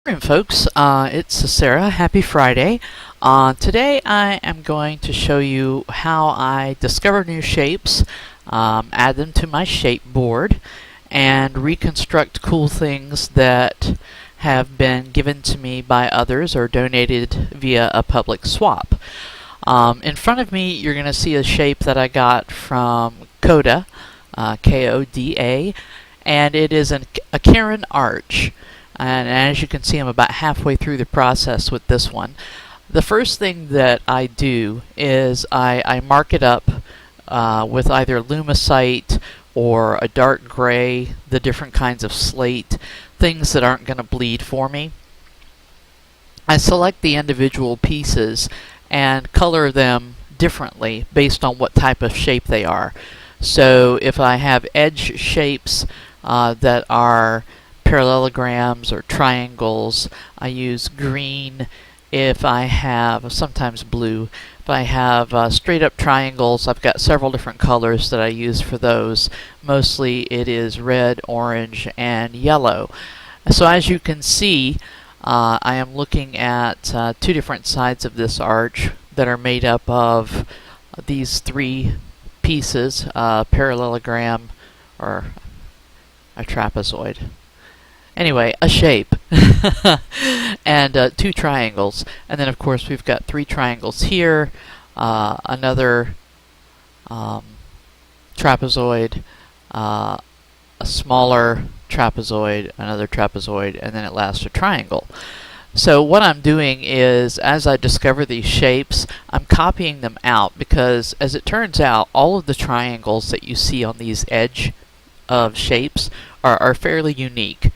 Morning, folks. It's Cicera. Happy Friday. Today I am going to show you how I discover new shapes, add them to my shape board, and reconstruct cool things that have been given to me by others or donated via a public swap. In front of me, you're going to see a shape that I got from Coda, Koda, and it is a Karen arch. And as you can see, I'm about halfway through the process with this one. The first thing that I do is I mark it up with either Lumicite or a dark gray, the different kinds of slate, things that aren't going to bleed for me. I select the individual pieces and color them differently based on what type of shape they are. So if I have edge shapes that are parallelograms or triangles, I use green. If I have, sometimes blue, if I have straight up triangles, I've got several different colors that I use for those. Mostly it is red, orange, and yellow. So as you can see, I am looking at two different sides of this arch that are made up of these three pieces, parallelogram or a trapezoid. Anyway, a shape, and two triangles, and then of course we've got three triangles here, another trapezoid, a smaller trapezoid, another trapezoid, and then at last a triangle. So what I'm doing is, as I discover these shapes, I'm copying them out because, as it turns out, all of the triangles that you see on these edge of shapes are fairly unique.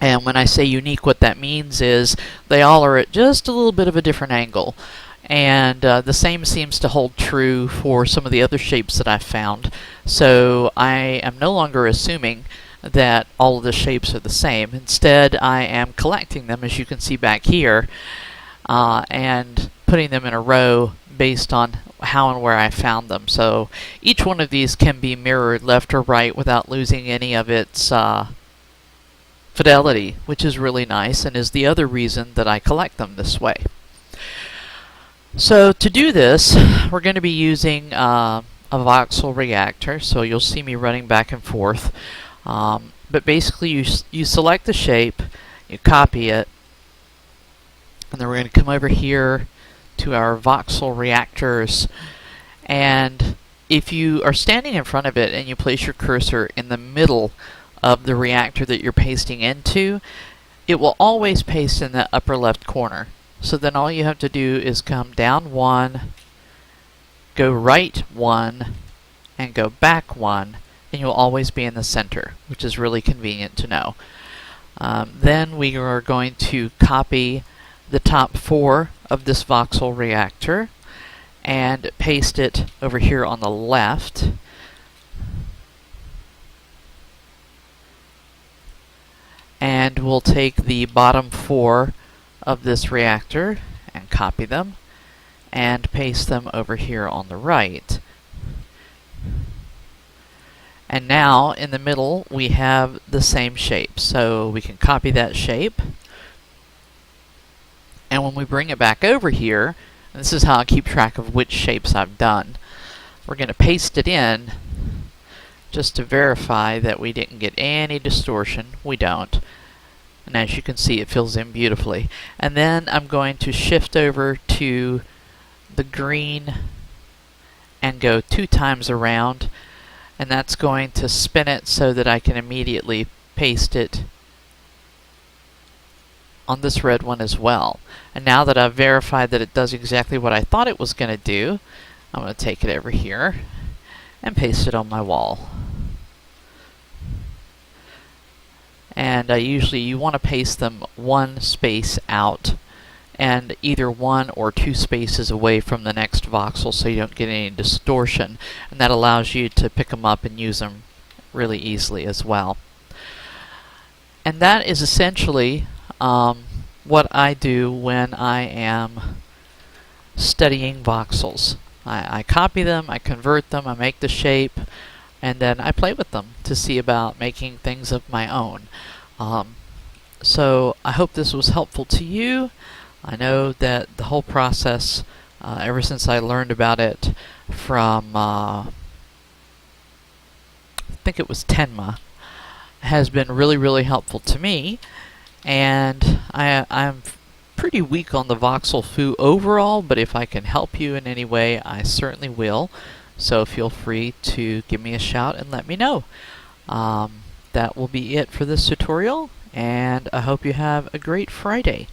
And when I say unique, what that means is they all are at just a little bit of a different angle. And the same seems to hold true for some of the other shapes that I've found. So I am no longer assuming that all of the shapes are the same. Instead, I am collecting them, as you can see back here, and putting them in a row based on how and where I found them. So each one of these can be mirrored left or right without losing any of its fidelity, which is really nice and is the other reason that I collect them this way. So to do this, we're going to be using a voxel reactor, so you'll see me running back and forth. But basically you select the shape, you copy it, and then we're going to come over here to our voxel reactors, and if you are standing in front of it and you place your cursor in the middle of the reactor that you're pasting into, it will always paste in the upper left corner. So then all you have to do is come down one, go right one, and go back one, and you'll always be in the center, which is really convenient to know. Then we are going to copy the top four of this voxel reactor and paste it over here on the left. And we'll take the bottom four of this reactor and copy them and paste them over here on the right. And now in the middle we have the same shape, so we can copy that shape, and when we bring it back over here, and this is how I keep track of which shapes I've done, we're going to paste it in just to verify that we didn't get any distortion. We don't. And as you can see, it fills in beautifully. And then I'm going to shift over to the green and go 2 times around, and that's going to spin it so that I can immediately paste it on this red one as well. And now that I've verified that it does exactly what I thought it was going to do, I'm going to take it over here and paste it on my wall. And usually you want to paste them one space out and either 1 or 2 spaces away from the next voxel so you don't get any distortion, and that allows you to pick them up and use them really easily as well. And that is essentially what I do when I am studying voxels. I copy them, I convert them, I make the shape, and then I play with them to see about making things of my own. So I hope this was helpful to you. I know that the whole process, ever since I learned about it from, I think it was Tenma, has been really, really helpful to me. And I'm pretty weak on the voxel foo overall, but if I can help you in any way, I certainly will. So feel free to give me a shout and let me know. That will be it for this tutorial, and I hope you have a great Friday.